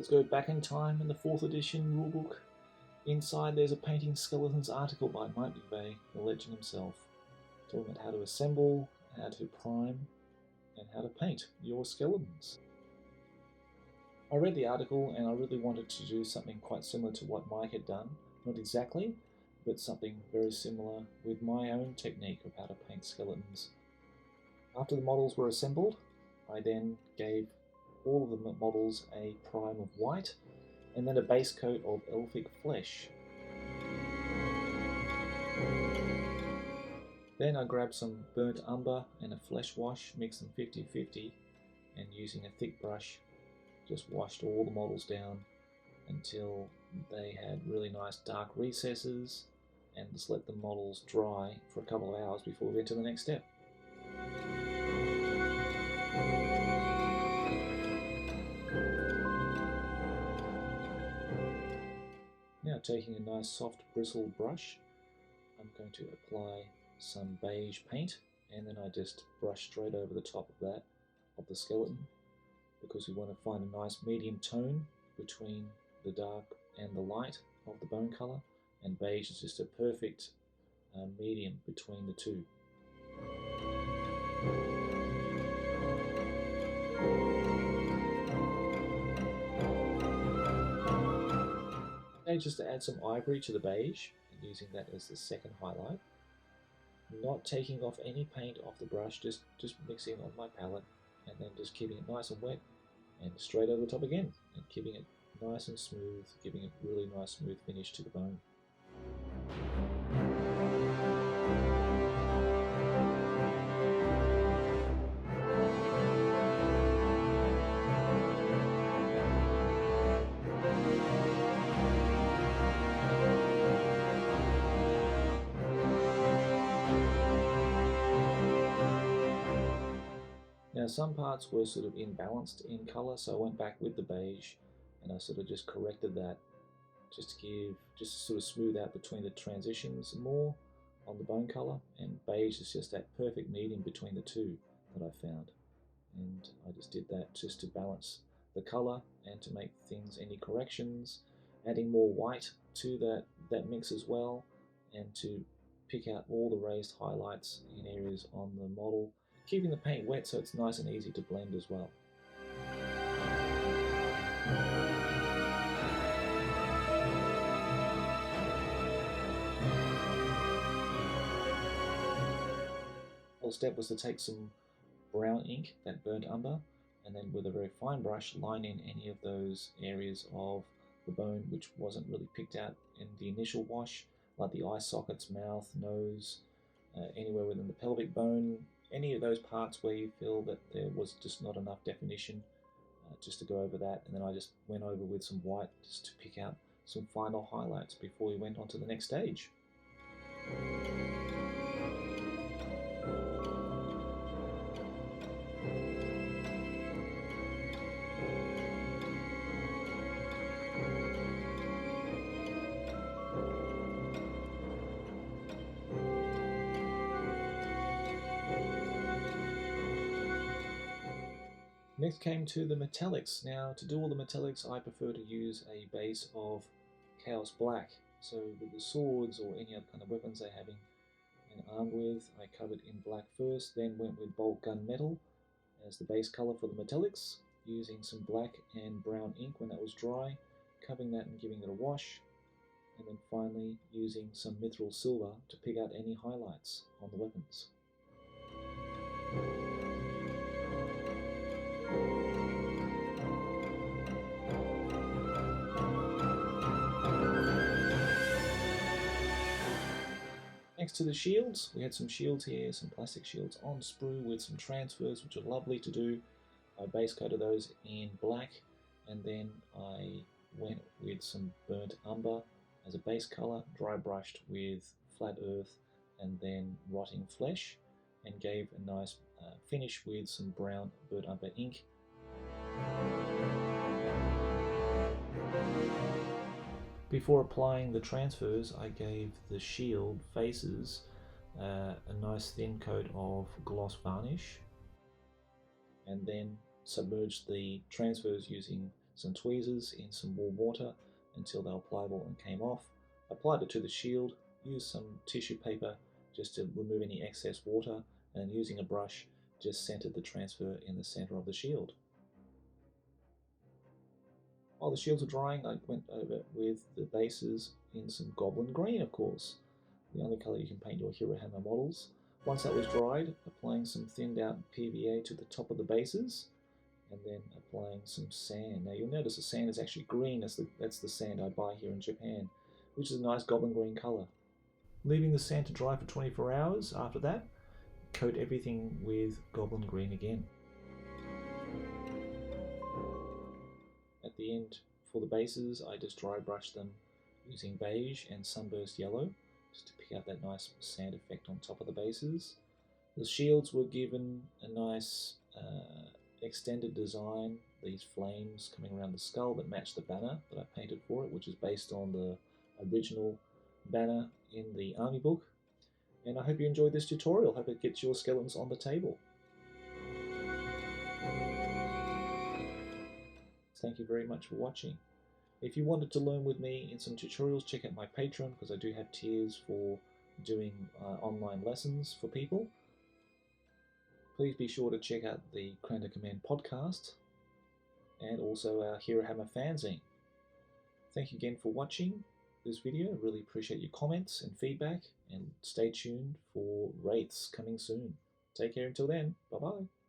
let's go back in time in the 4th edition rulebook. Inside there's a Painting Skeletons article by Mike McVeigh, the legend himself, talking about how to assemble, how to prime, and how to paint your skeletons. I read the article and I really wanted to do something quite similar to what Mike had done. Not exactly, but something very similar with my own technique of how to paint skeletons. After the models were assembled, I then gave all of the models a prime of white and then a base coat of elfic flesh. Then I grabbed some burnt umber and a flesh wash, mixed them 50-50, and using a thick brush just washed all the models down until they had really nice dark recesses, and just let the models dry for a couple of hours before we went to the next step. Now, taking a nice soft bristle brush, I'm going to apply some beige paint, and then I just brush straight over the top of that, of the skeleton, because we want to find a nice medium tone between the dark and the light of the bone colour, and beige is just a perfect medium between the two. And just to add some ivory to the beige, and using that as the second highlight. Not taking off any paint off the brush, just mixing on my palette, and then just keeping it nice and wet, and straight over the top again, and keeping it nice and smooth, giving it really nice smooth finish to the bone. Now some parts were sort of imbalanced in colour, so I went back with the beige and I sort of just corrected that just to sort of smooth out between the transitions more on the bone colour, and beige is just that perfect medium between the two that I found. And I just did that just to balance the colour and to make things, any corrections, adding more white to that mix as well, and to pick out all the raised highlights in areas on the model, keeping the paint wet so it's nice and easy to blend as well. The whole step was to take some brown ink, that burnt umber, and then with a very fine brush line in any of those areas of the bone which wasn't really picked out in the initial wash, like the eye sockets, mouth, nose, anywhere within the pelvic bone, any of those parts where you feel that there was just not enough definition, just to go over that. And then I just went over with some white just to pick out some final highlights before we went on to the next stage. Next came to the metallics. Now, to do all the metallics, I prefer to use a base of Chaos Black. So with the swords or any other kind of weapons they're having and armed with, I covered in black first, then went with bolt gun metal as the base color for the metallics, using some black and brown ink when that was dry, covering that and giving it a wash, and then finally using some mithril silver to pick out any highlights on the weapons. Next to the shields, we had some shields here, some plastic shields on sprue with some transfers, which are lovely to do. I base coated those in black, and then I went with some burnt umber as a base color, dry brushed with flat earth and then rotting flesh, and gave a nice finish with some brown burnt umber ink. Before applying the transfers, I gave the shield faces a nice thin coat of gloss varnish, and then submerged the transfers using some tweezers in some warm water until they were pliable and came off. Applied it to the shield, used some tissue paper just to remove any excess water, and using a brush just centered the transfer in the center of the shield. While the shields were drying, I went over with the bases in some goblin green, of course, the only colour you can paint your Herohammer models. Once that was dried, applying some thinned out PVA to the top of the bases, and then applying some sand. Now you'll notice the sand is actually green. That's the sand I buy here in Japan, which is a nice goblin green colour. Leaving the sand to dry for 24 hours. After that, coat everything with goblin green again. At the end, for the bases, I just dry brush them using beige and sunburst yellow, just to pick out that nice sand effect on top of the bases. The shields were given a nice extended design, these flames coming around the skull that match the banner that I painted for it, which is based on the original banner in the army book. And I hope you enjoyed this tutorial. Hope it gets your skeletons on the table. Thank you very much for watching. If you wanted to learn with me in some tutorials, check out my Patreon, because I do have tiers for doing online lessons for people. Please be sure to check out the Crown of Command podcast and also our Herohammer Fanzine. Thank you again for watching this video. I really appreciate your comments and feedback, and stay tuned for wraiths coming soon. Take care until then. Bye bye.